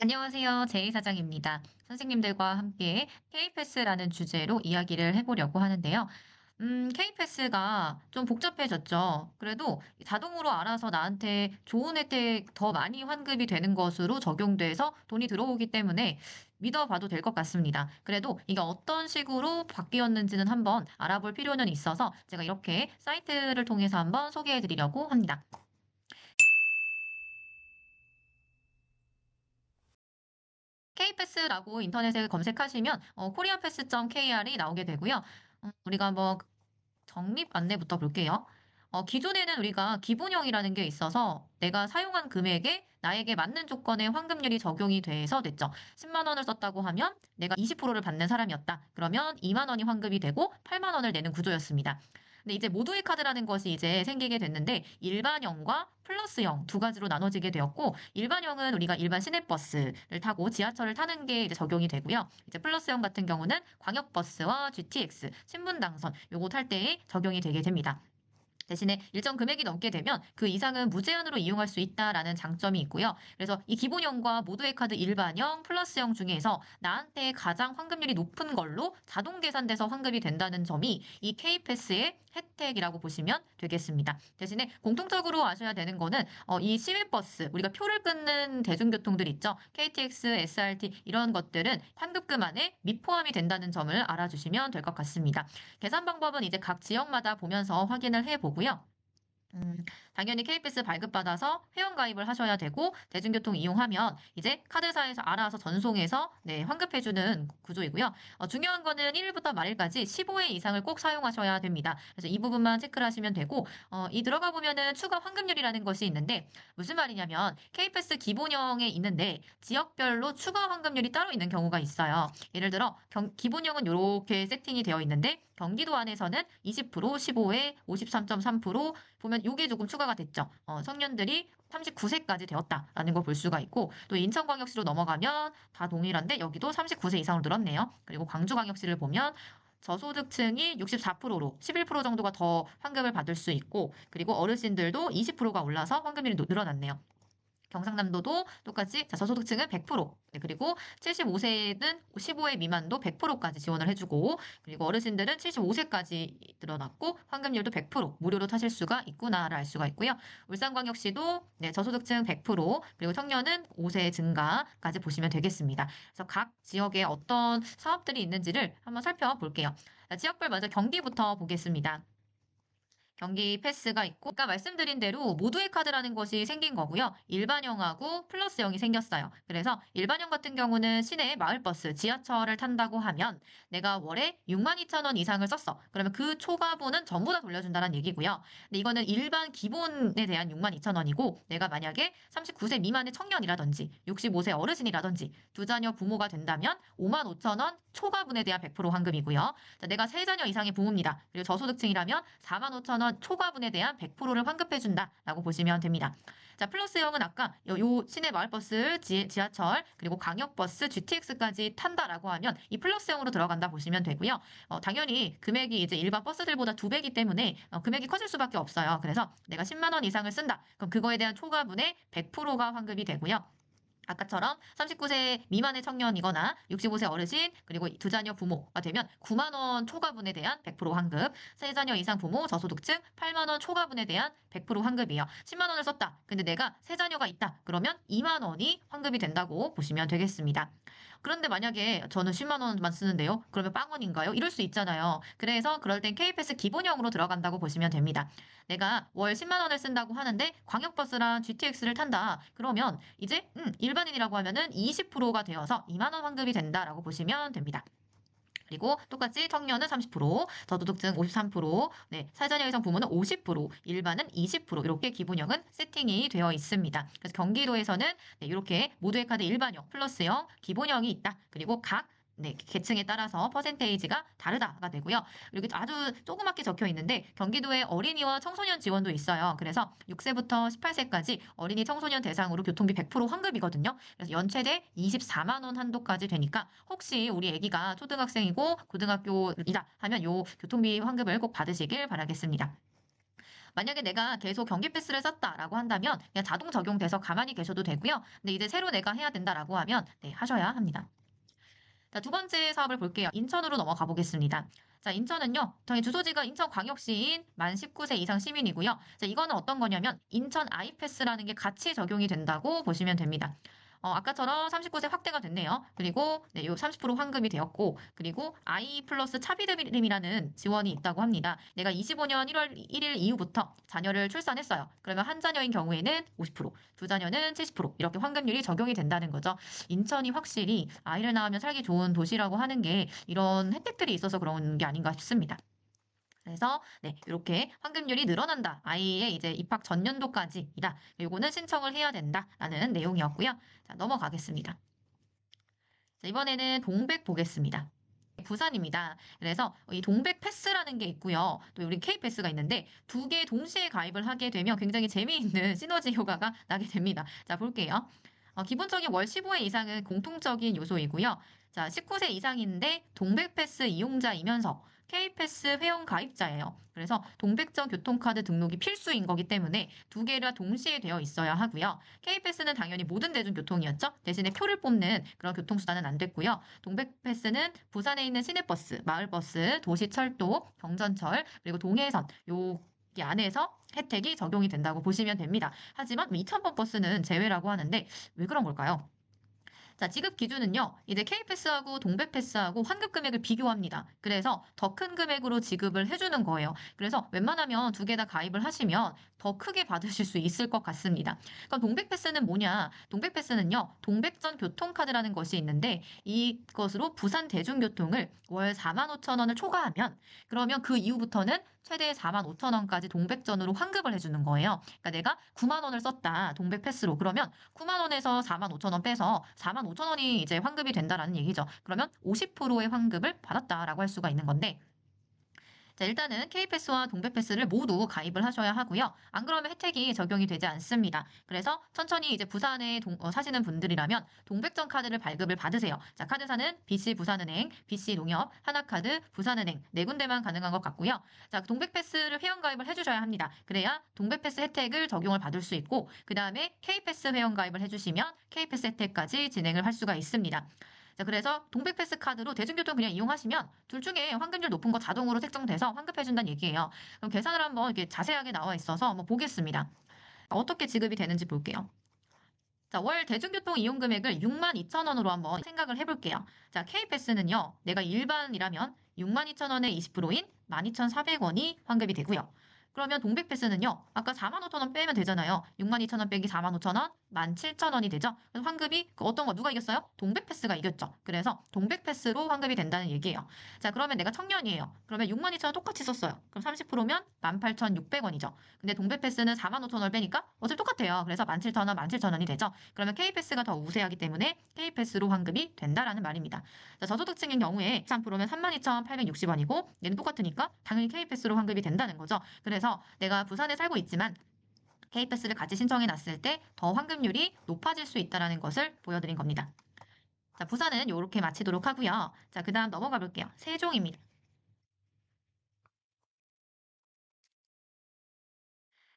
안녕하세요. 제이 사장입니다. 선생님들과 함께 K패스라는 주제로 이야기를 해보려고 하는데요. K패스가 좀 복잡해졌죠. 그래도 자동으로 알아서 나한테 좋은 혜택 더 많이 환급이 되는 것으로 적용돼서 돈이 들어오기 때문에 믿어봐도 될 것 같습니다. 그래도 이게 어떤 식으로 바뀌었는지는 한번 알아볼 필요는 있어서 제가 이렇게 사이트를 통해서 한번 소개해 드리려고 합니다. K패스라고 인터넷에 검색하시면 koreapass.kr이 나오게 되고요. 우리가 한번 적립 안내부터 볼게요. 기존에는 우리가 기본형이라는 게 있어서 내가 사용한 금액에 나에게 맞는 조건의 환급률이 적용이 돼서 됐죠. 10만 원을 썼다고 하면 내가 20%를 받는 사람이었다. 그러면 2만 원이 환급이 되고 8만 원을 내는 구조였습니다. 근데 이제 모두의 카드라는 것이 이제 생기게 됐는데 일반형과 플러스형 두 가지로 나눠지게 되었고 일반형은 우리가 일반 시내버스를 타고 지하철을 타는 게 이제 적용이 되고요. 이제 플러스형 같은 경우는 광역버스와 GTX, 신분당선 요거 탈 때에 적용이 되게 됩니다. 대신에 일정 금액이 넘게 되면 그 이상은 무제한으로 이용할 수 있다라는 장점이 있고요. 그래서 이 기본형과 모두의 카드 일반형, 플러스형 중에서 나한테 가장 환급률이 높은 걸로 자동 계산돼서 환급이 된다는 점이 이 K패스의 혜택이라고 보시면 되겠습니다. 대신에 공통적으로 아셔야 되는 거는 이 시외버스, 우리가 표를 끊는 대중교통들 있죠. KTX, SRT 이런 것들은 환급금 안에 미포함이 된다는 점을 알아주시면 될 것 같습니다. 계산 방법은 이제 각 지역마다 보면서 확인을 해보고요. 당연히 KBS 발급받아서 회원가입을 하셔야 되고, 대중교통 이용하면 이제 카드사에서 알아서 전송해서 네, 환급해주는 구조이고요. 중요한 거는 1일부터 말일까지 15회 이상을 꼭 사용하셔야 됩니다. 그래서 이 부분만 체크를 하시면 되고, 이 들어가 보면은 추가 환급률이라는 것이 있는데, 무슨 말이냐면, KPS 기본형에 있는데, 지역별로 추가 환급률이 따로 있는 경우가 있어요. 예를 들어, 기본형은 이렇게 세팅이 되어 있는데, 경기도 안에서는 20%, 15회, 53.3%, 보면 요게 조금 추가가 됐죠. 청년들이 39세까지 되었다라는 걸 볼 수가 있고 또 인천광역시로 넘어가면 다 동일한데 여기도 39세 이상으로 늘었네요. 그리고 광주광역시를 보면 저소득층이 64%로 11% 정도가 더 환급을 받을 수 있고 그리고 어르신들도 20%가 올라서 환급률이 늘어났네요. 경상남도도 똑같이 자, 저소득층은 100%, 네, 그리고 75세는 15세 미만도 100%까지 지원을 해주고 그리고 어르신들은 75세까지 늘어났고 환급률도 100% 무료로 타실 수가 있구나를 알 수가 있고요. 울산광역시도 네, 저소득층 100% 그리고 청년은 5세 증가까지 보시면 되겠습니다. 그래서 각 지역에 어떤 사업들이 있는지를 한번 살펴볼게요. 자, 지역별 먼저 경기부터 보겠습니다. 경기 패스가 있고, 아까 말씀드린 대로 모두의 카드라는 것이 생긴 거고요. 일반형하고 플러스형이 생겼어요. 그래서 일반형 같은 경우는 시내 마을버스, 지하철을 탄다고 하면 내가 월에 6만 2천 원 이상을 썼어. 그러면 그 초과분은 전부 다 돌려준다는 얘기고요. 근데 이거는 일반 기본에 대한 6만 2천 원이고, 내가 만약에 39세 미만의 청년이라든지 65세 어르신이라든지 두 자녀 부모가 된다면 5만 5천 원 초과분에 대한 100% 환급이고요. 자, 내가 세 자녀 이상의 부모입니다. 그리고 저소득층이라면 4만 5천 원 초과분에 대한 100%를 환급해준다라고 보시면 됩니다. 자, 플러스형은 아까 요 시내 마을버스, 지하철, 그리고 광역버스, GTX까지 탄다라고 하면 이 플러스형으로 들어간다 보시면 되고요. 당연히 금액이 이제 일반 버스들보다 두 배이기 때문에 금액이 커질 수밖에 없어요. 그래서 내가 10만 원 이상을 쓴다. 그럼 그거에 대한 초과분의 100%가 환급이 되고요. 아까처럼 39세 미만의 청년이거나 65세 어르신 그리고 두 자녀 부모가 되면 9만 원 초과분에 대한 100% 환급, 세 자녀 이상 부모 저소득층 8만 원 초과분에 대한 100% 환급이에요. 10만 원을 썼다. 근데 내가 세 자녀가 있다. 그러면 2만 원이 환급이 된다고 보시면 되겠습니다. 그런데 만약에 저는 10만 원만 쓰는데요. 그러면 빵원인가요? 이럴 수 있잖아요. 그래서 그럴 땐 KPS 기본형으로 들어간다고 보시면 됩니다. 내가 월 10만 원을 쓴다고 하는데 광역버스랑 GTX를 탄다. 그러면 이제 일반인이라고 하면은 20%가 되어서 2만 원 환급이 된다라고 보시면 됩니다. 그리고 똑같이 청년은 30%, 저소득층 53%, 네, 사회자녀 이상 부모는 50%, 일반은 20% 이렇게 기본형은 세팅이 되어 있습니다. 그래서 경기도에서는 네, 이렇게 모두의 카드 일반형, 플러스형, 기본형이 있다. 그리고 각 네, 계층에 따라서 퍼센테이지가 다르다가 되고요. 여기 아주 조그맣게 적혀 있는데 경기도에 어린이와 청소년 지원도 있어요. 그래서 6세부터 18세까지 어린이 청소년 대상으로 교통비 100% 환급이거든요. 그래서 연체돼 24만 원 한도까지 되니까 혹시 우리 아기가 초등학생이고 고등학교이다 하면 요 교통비 환급을 꼭 받으시길 바라겠습니다. 만약에 내가 계속 경기 패스를 썼다라고 한다면 그냥 자동 적용돼서 가만히 계셔도 되고요. 근데 이제 새로 내가 해야 된다라고 하면 네, 하셔야 합니다. 자, 두 번째 사업을 볼게요. 인천으로 넘어가 보겠습니다. 자, 인천은요, 저희 주소지가 인천광역시인 만 19세 이상 시민이고요. 자, 이거는 어떤 거냐면 인천 아이패스라는 게 같이 적용이 된다고 보시면 됩니다. 아까처럼 39세 확대가 됐네요. 그리고 네, 요 30% 환급이 되었고, 그리고 아이 플러스 차비드림이라는 지원이 있다고 합니다. 내가 25년 1월 1일 이후부터 자녀를 출산했어요. 그러면 한 자녀인 경우에는 50%, 두 자녀는 70% 이렇게 환급률이 적용이 된다는 거죠. 인천이 확실히 아이를 낳으면 살기 좋은 도시라고 하는 게 이런 혜택들이 있어서 그런 게 아닌가 싶습니다. 그래서 네, 이렇게 환급률이 늘어난다. 아이의 이제 입학 전년도까지이다. 요거는 신청을 해야 된다라는 내용이었고요. 자, 넘어가겠습니다. 자, 이번에는 동백 보겠습니다. 부산입니다. 그래서 이 동백 패스라는 게 있고요. 또 우리 K 패스가 있는데 두 개 동시에 가입을 하게 되면 굉장히 재미있는 시너지 효과가 나게 됩니다. 자, 볼게요. 기본적인 월 15회 이상은 공통적인 요소이고요. 자, 19세 이상인데 동백패스 이용자이면서 K패스 회원 가입자예요. 그래서 동백전 교통카드 등록이 필수인 거기 때문에 두 개가 동시에 되어 있어야 하고요. K패스는 당연히 모든 대중교통이었죠. 대신에 표를 뽑는 그런 교통수단은 안 됐고요. 동백패스는 부산에 있는 시내버스, 마을버스, 도시철도, 경전철, 그리고 동해선 요 이 안에서 혜택이 적용이 된다고 보시면 됩니다. 하지만 2,000번 버스는 제외라고 하는데 왜 그런 걸까요? 자, 지급 기준은요, 이제 K패스하고 동백패스하고 환급 금액을 비교합니다. 그래서 더 큰 금액으로 지급을 해주는 거예요. 그래서 웬만하면 두 개 다 가입을 하시면 더 크게 받으실 수 있을 것 같습니다. 그럼 동백패스는 뭐냐? 동백패스는요, 동백전 교통카드라는 것이 있는데 이것으로 부산 대중교통을 월 4만 5천 원을 초과하면 그러면 그 이후부터는 최대 4만 5천 원까지 동백전으로 환급을 해주는 거예요. 그러니까 내가 9만 원을 썼다, 동백패스로. 그러면 9만 원에서 4만 5천 원 빼서 4만 5천 원이 이제 환급이 된다라는 얘기죠. 그러면 50%의 환급을 받았다라고 할 수가 있는 건데 자, 일단은 K패스와 동백패스를 모두 가입을 하셔야 하고요. 안 그러면 혜택이 적용이 되지 않습니다. 그래서 천천히 이제 부산에 사시는 분들이라면 동백전 카드를 발급을 받으세요. 자, 카드사는 BC 부산은행, BC 농협, 하나카드, 부산은행 네 군데만 가능한 것 같고요. 자, 동백패스를 회원 가입을 해주셔야 합니다. 그래야 동백패스 혜택을 적용을 받을 수 있고 그 다음에 K패스 회원 가입을 해주시면 K패스 혜택까지 진행을 할 수가 있습니다. 자, 그래서 동백패스 카드로 대중교통 그냥 이용하시면 둘 중에 환급률 높은 거 자동으로 책정돼서 환급해준다는 얘기예요. 그럼 계산을 한번 이렇게 자세하게 나와 있어서 한번 보겠습니다. 어떻게 지급이 되는지 볼게요. 자, 월 대중교통 이용 금액을 6만 2천 원으로 한번 생각을 해볼게요. 자, K패스는요, 내가 일반이라면 6만 2천 원의 20%인 12,400원이 환급이 되고요. 그러면 동백패스는요, 아까 4만 5천 원 빼면 되잖아요. 6만 2천 원 빼기 4만 5천 원, 17,000원이 되죠. 그래서 환급이 어떤 거 누가 이겼어요? 동백패스가 이겼죠. 그래서 동백패스로 환급이 된다는 얘기예요. 자, 그러면 내가 청년이에요. 그러면 6만 2천 원 똑같이 썼어요. 그럼 30%면 18,600원이죠. 근데 동백패스는 4만 5천 원을 빼니까 어차피 똑같아요. 그래서 17,000원, 17,000원이 되죠. 그러면 K패스가 더 우세하기 때문에 K패스로 환급이 된다라는 말입니다. 자, 저소득층인 경우에 3%면 32,860원이고 얘는 똑같으니까 당연히 K패스로 환급이 된다는 거죠. 그래서 내가 부산에 살고 있지만 K패스를 같이 신청해 놨을 때 더 환급률이 높아질 수 있다는 것을 보여드린 겁니다. 자, 부산은 이렇게 마치도록 하고요. 자, 그 다음 넘어가 볼게요. 세종입니다.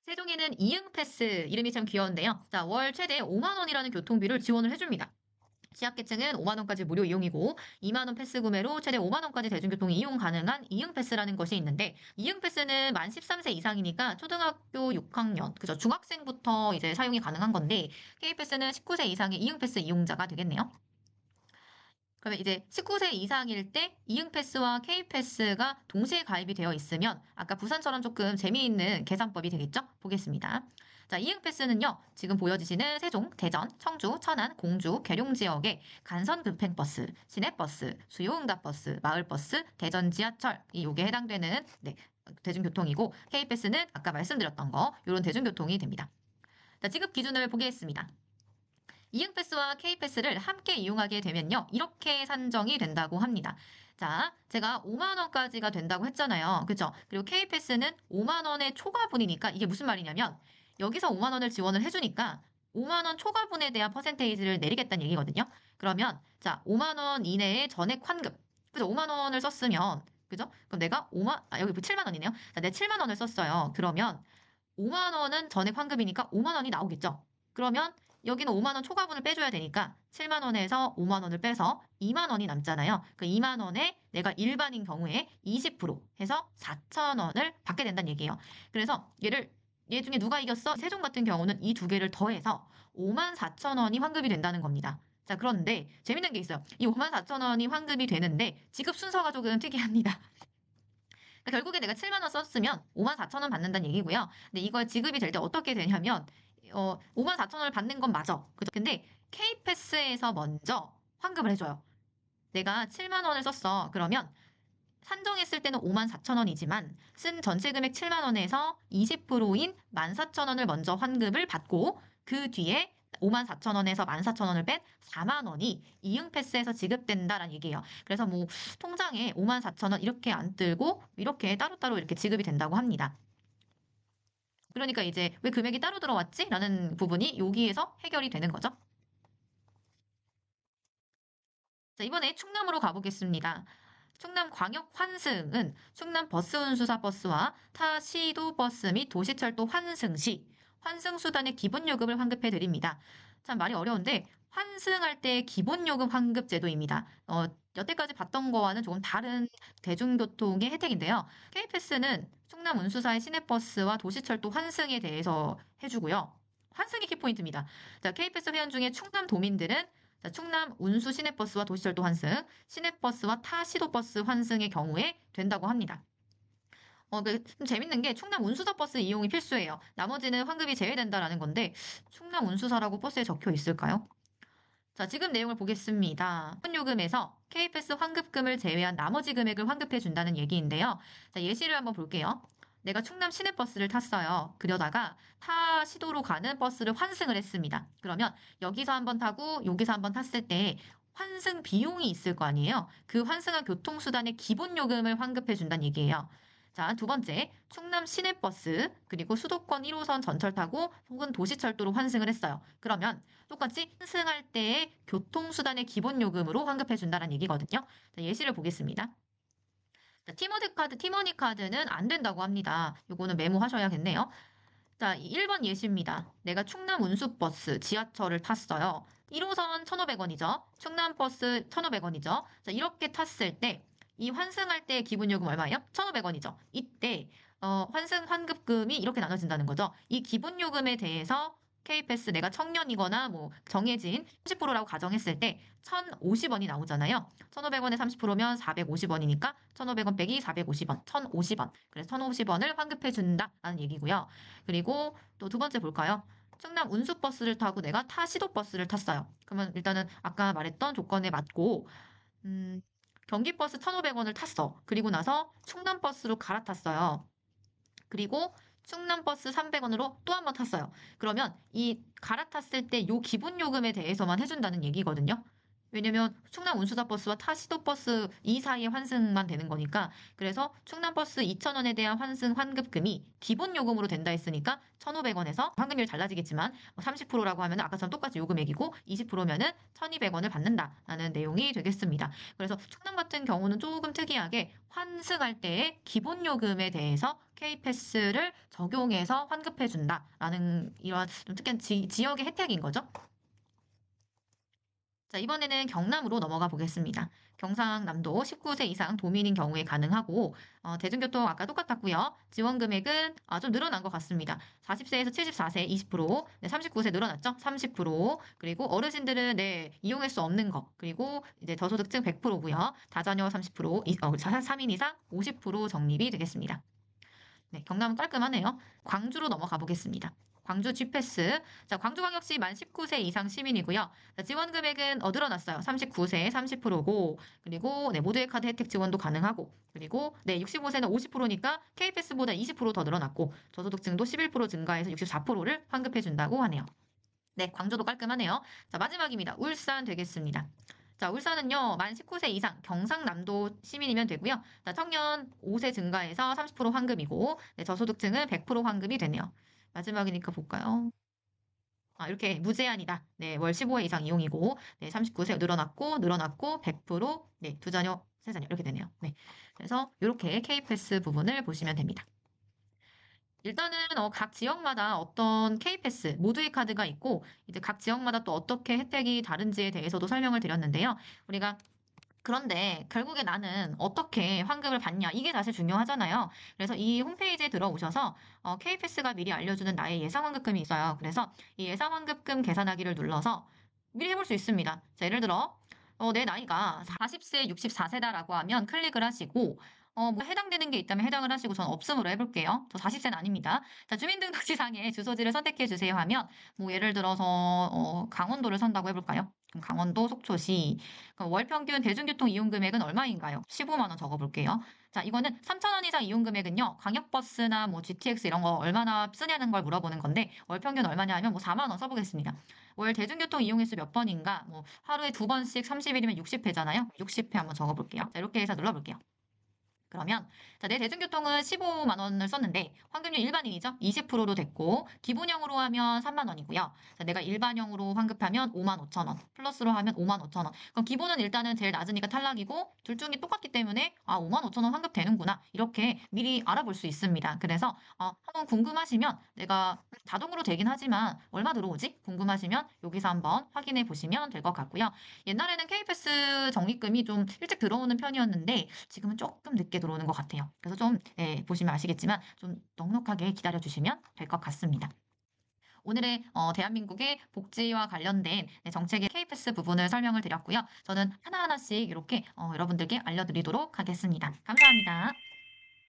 세종에는 이응패스 이름이 참 귀여운데요. 자, 월 최대 5만 원이라는 교통비를 지원을 해줍니다. 취약계층은 5만 원까지 무료 이용이고 2만 원 패스 구매로 최대 5만 원까지 대중교통 이용 가능한 이응 패스라는 것이 있는데 이응 패스는 만 13세 이상이니까 초등학교 6학년, 그죠? 중학생부터 이제 사용이 가능한 건데 K 패스는 19세 이상의 이응 패스 이용자가 되겠네요. 그러면 이제 19세 이상일 때 이응패스와 K패스가 동시에 가입이 되어 있으면 아까 부산처럼 조금 재미있는 계산법이 되겠죠? 보겠습니다. 자, 이응패스는요, 지금 보여지시는 세종, 대전, 청주, 천안, 공주, 계룡 지역의 간선 급행버스, 시내버스, 수요응답버스, 마을버스, 대전 지하철, 요게 해당되는 네, 대중교통이고 K패스는 아까 말씀드렸던 거, 이런 대중교통이 됩니다. 자, 지급 기준을 보겠습니다. 이응패스와 K패스를 함께 이용하게 되면요. 이렇게 산정이 된다고 합니다. 자, 제가 5만 원까지가 된다고 했잖아요. 그죠? 그리고 K패스는 5만 원의 초과분이니까 이게 무슨 말이냐면 여기서 5만 원을 지원을 해주니까 5만 원 초과분에 대한 퍼센테이지를 내리겠다는 얘기거든요. 그러면 자, 5만 원 이내의 전액 환급. 그죠? 5만 원을 썼으면 그죠? 그럼 내가 5만 여기 7만 원이네요. 자, 내 7만 원을 썼어요. 그러면 5만 원은 전액 환급이니까 5만 원이 나오겠죠. 그러면 여기는 5만 원 초과분을 빼줘야 되니까 7만 원에서 5만 원을 빼서 2만 원이 남잖아요. 그 2만 원에 내가 일반인 경우에 20% 해서 4천 원을 받게 된다는 얘기예요. 그래서 얘 중에 누가 이겼어? 세종 같은 경우는 이 두 개를 더해서 5만 4천 원이 환급이 된다는 겁니다. 자, 그런데 재밌는 게 있어요. 이 5만 4천 원이 환급이 되는데 지급 순서가 조금 특이합니다. 그러니까 결국에 내가 7만 원 썼으면 5만 4천 원 받는다는 얘기고요. 근데 이걸 지급이 될 때 어떻게 되냐면 5만 4천 원을 받는 건 맞아. 그죠? 근데 K패스에서 먼저 환급을 해줘요. 내가 7만 원을 썼어. 그러면 산정했을 때는 5만 4천 원이지만 쓴 전체 금액 7만 원에서 20%인 1만 4천 원을 먼저 환급을 받고 그 뒤에 5만 4천 원에서 1만 4천 원을 뺀 4만 원이 이응패스에서 지급된다라는 얘기예요. 그래서 뭐 통장에 5만 4천 원 이렇게 안 뜨고 이렇게 따로따로 이렇게 지급이 된다고 합니다. 그러니까 이제 왜 금액이 따로 들어왔지? 라는 부분이 여기에서 해결이 되는 거죠. 자, 이번에 충남으로 가보겠습니다. 충남 광역 환승은 충남 버스운수사 버스와 타 시도 버스 및 도시철도 환승 시 환승 수단의 기본 요금을 환급해 드립니다. 참 말이 어려운데 환승할 때 기본 요금 환급 제도입니다. 여태까지 봤던 거와는 조금 다른 대중교통의 혜택인데요. K패스는 충남 운수사의 시내버스와 도시철도 환승에 대해서 해주고요. 환승이 키포인트입니다. 자, K패스 회원 중에 충남 도민들은 자, 충남 운수 시내버스와 도시철도 환승, 시내버스와 타 시도버스 환승의 경우에 된다고 합니다. 좀 재밌는 게 충남 운수사 버스 이용이 필수예요. 나머지는 환급이 제외된다라는 건데 충남 운수사라고 버스에 적혀 있을까요? 자, 지금 내용을 보겠습니다. 요금에서 K패스 환급금을 제외한 나머지 금액을 환급해 준다는 얘기인데요. 자, 예시를 한번 볼게요. 내가 충남 시내버스를 탔어요. 그러다가 타 시도로 가는 버스를 환승을 했습니다. 그러면 여기서 한번 타고 여기서 한번 탔을 때 환승 비용이 있을 거 아니에요? 그 환승한 교통수단의 기본 요금을 환급해 준다는 얘기예요. 자, 두 번째, 충남 시내버스, 그리고 수도권 1호선 전철 타고 혹은 도시철도로 환승을 했어요. 그러면 똑같이 환승할 때의 교통수단의 기본 요금으로 환급해 준다는 얘기거든요. 자, 예시를 보겠습니다. 자, 티머니 카드는 안 된다고 합니다. 요거는 메모하셔야겠네요. 자, 1번 예시입니다. 내가 충남 운수버스 지하철을 탔어요. 1호선 1,500원이죠. 충남버스 1,500원이죠. 자, 이렇게 탔을 때 이 환승할 때 기본요금 얼마예요? 1,500원이죠. 이때 환승 환급금이 이렇게 나눠진다는 거죠. 이 기본요금에 대해서 K패스 내가 청년이거나 뭐 정해진 30%라고 가정했을 때 1,050원이 나오잖아요. 1,500원에 30%면 450원이니까 1,500원 빼기 450원, 1,050원. 그래서 1,050원을 환급해 준다라는 얘기고요. 그리고 또 두 번째 볼까요? 충남 운수버스를 타고 내가 타 시도버스를 탔어요. 그러면 일단은 아까 말했던 조건에 맞고 경기버스 1,500원을 탔어. 그리고 나서 충남버스로 갈아탔어요. 그리고 충남버스 300원으로 또 한 번 탔어요. 그러면 이 갈아탔을 때 요 기본 요금에 대해서만 해준다는 얘기거든요. 왜냐면 충남 운수사버스와 타시도버스 이 사이에 환승만 되는 거니까. 그래서 충남버스 2,000원에 대한 환승 환급금이 기본 요금으로 된다 했으니까 1,500원에서 환급률 달라지겠지만 30%라고 하면 아까처럼 똑같이 요금액이고 20%면은 1,200원을 받는다라는 내용이 되겠습니다. 그래서 충남 같은 경우는 조금 특이하게 환승할 때의 기본 요금에 대해서 K패스를 적용해서 환급해준다라는 이런 좀 특이한 지역의 혜택인 거죠. 자, 이번에는 경남으로 넘어가 보겠습니다. 경상남도 19세 이상 도민인 경우에 가능하고 대중교통 아까 똑같았고요. 지원 금액은 좀 늘어난 것 같습니다. 40세에서 74세 20%, 네, 39세 늘어났죠? 30%, 그리고 어르신들은 네, 이용할 수 없는 거, 그리고 이제 저소득층 100%고요. 다자녀 30%, 3인 이상 50% 적립이 되겠습니다. 네, 경남은 깔끔하네요. 광주로 넘어가 보겠습니다. 광주 G패스. 자, 광주광역시 만 19세 이상 시민이고요. 자, 지원 금액은 늘어났어요. 39세 30%고, 그리고 네, 모두의 카드 혜택 지원도 가능하고, 그리고 네, 65세는 50%니까 K패스보다 20%더 늘어났고, 저소득층도 11% 증가해서 64%를 환급해준다고 하네요. 네, 광주도 깔끔하네요. 자, 마지막입니다. 울산 되겠습니다. 자, 울산은요, 만 19세 이상 경상남도 시민이면 되고요. 자, 청년 5세 증가해서 30% 환급이고, 네, 저소득층은 100% 환급이 되네요. 마지막이니까 볼까요? 이렇게 무제한이다. 네, 월 15회 이상 이용이고, 네, 39세 늘어났고, 100%, 네, 두 자녀, 세 자녀 이렇게 되네요. 네. 그래서 이렇게 K패스 부분을 보시면 됩니다. 일단은 각 지역마다 어떤 K패스 모두의 카드가 있고 이제 각 지역마다 또 어떻게 혜택이 다른지에 대해서도 설명을 드렸는데요. 우리가 그런데 결국에 나는 어떻게 환급을 받냐? 이게 사실 중요하잖아요. 그래서 이 홈페이지에 들어오셔서 K패스가 미리 알려주는 나의 예상 환급금이 있어요. 그래서 이 예상 환급금 계산하기를 눌러서 미리 해볼 수 있습니다. 자, 예를 들어 내 나이가 40세, 64세다라고 하면 클릭을 하시고 뭐 해당되는 게 있다면 해당을 하시고 전 없음으로 해볼게요. 저 40세는 아닙니다. 자, 주민등록지상에 주소지를 선택해 주세요 하면 뭐 예를 들어서 강원도를 산다고 해볼까요? 그럼 강원도 속초시 그럼 월 평균 대중교통 이용 금액은 얼마인가요? 15만 원 적어볼게요. 자, 이거는 3천 원 이상 이용 금액은요. 광역버스나 뭐 GTX 이런 거 얼마나 쓰냐는 걸 물어보는 건데 월 평균 얼마냐 하면 뭐 4만 원 써보겠습니다. 월 대중교통 이용 횟수 몇 번인가? 뭐 하루에 2번씩 30일이면 60회잖아요. 60회 한번 적어볼게요. 자, 이렇게 해서 눌러볼게요. 그러면 자, 내 대중교통은 15만 원을 썼는데 환급률 일반인이죠? 20%로 됐고 기본형으로 하면 3만 원이고요. 자, 내가 일반형으로 환급하면 5만 5천 원, 플러스로 하면 5만 5천 원. 그럼 기본은 일단은 제일 낮으니까 탈락이고 둘 중에 똑같기 때문에 5만 5천 원 환급 되는구나. 이렇게 미리 알아볼 수 있습니다. 그래서 한번 궁금하시면 내가 자동으로 되긴 하지만 얼마 들어오지? 궁금하시면 여기서 한번 확인해 보시면 될 것 같고요. 옛날에는 K패스 적립금이 좀 일찍 들어오는 편이었는데 지금은 조금 늦게 들어오는 것 같아요. 그래서 좀 보시면 아시겠지만 좀 넉넉하게 기다려 주시면 될 것 같습니다. 오늘의 대한민국의 복지와 관련된 정책의 K패스 부분을 설명을 드렸고요. 저는 하나하나씩 이렇게 여러분들께 알려드리도록 하겠습니다. 감사합니다.